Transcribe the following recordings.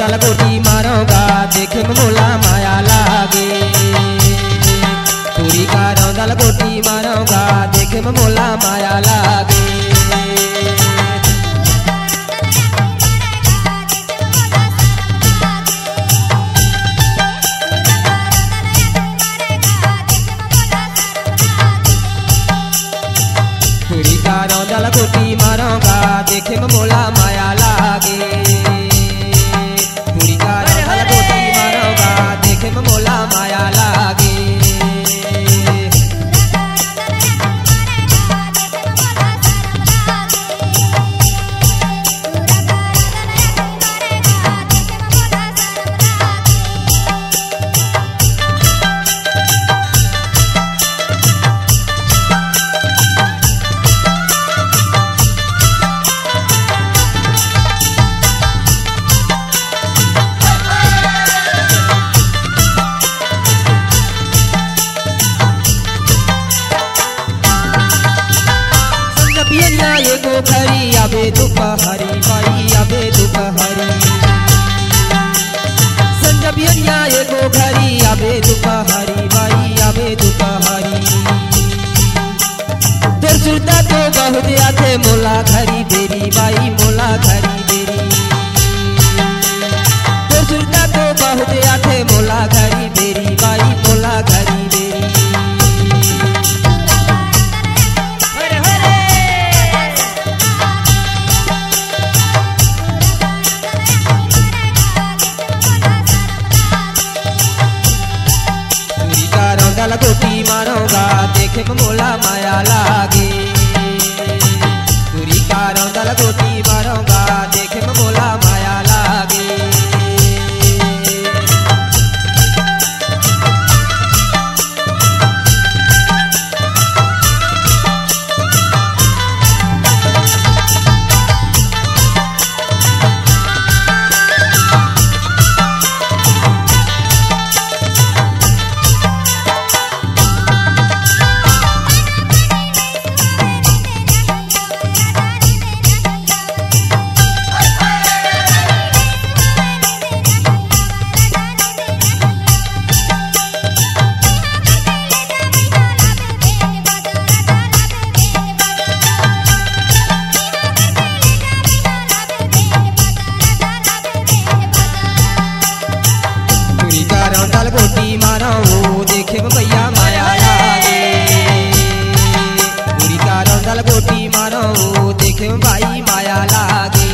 रौंदल गोटी मारूंगा देखे में मोला माया लागे। तुरी का रौंदल गोटी मारूंगा देखे में मोला माया लागे। तुरी का रौंदल गोटी मारूंगा देखे में मोला माया लागे। तुरी का रौंदल गोटी मारूंगा देखे में मोला माया लागे। एगो घरी आबे दोपहरी बाई आबे दोपहरी। संजबियनिया एगो घरी आबे दोपहरी बाई आबे दोपहरी। तोर सुरता तो बहुत आते मोला घरी बेरी बाई मोला घरी बेरी। तोर सुरता तो बहुत आते मोला घरी बेरी बाई मोला घरी बेरी। रौंदल गोटी मारूंगा देखे में मोला माया लागे। तुरी का रौंदल गोटी मारूंगा देखे में मोला माया लागे। रौंदल गोटी मारो देखे में भैया माया लागे। तुरी का रौंदल गोटी मारो देखे में भाई माया लागे।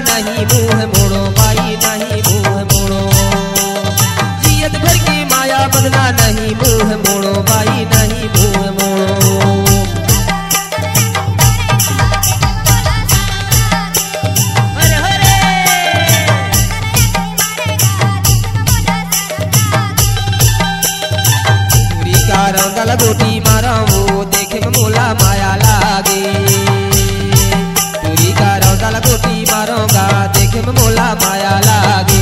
नहीं मुँह मोड़ो भाई नहीं मुँह मोड़ो। जियत भर की माया बदला नहीं मुँह मोड़ो भाई नहीं मुँह मोड़ो। तुरी का रौंदल गोटी मारा वो देखे में मोला माया लागे। तुरी का रौंदल गोटी मारूंगा देखे में मोला माया लागे।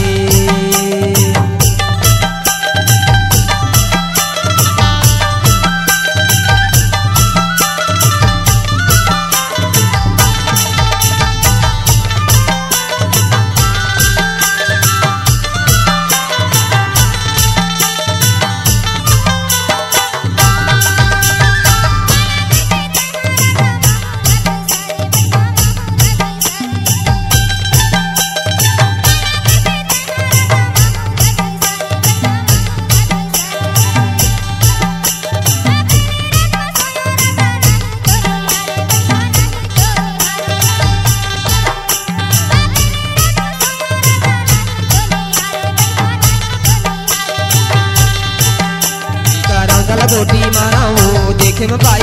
देखे में बाई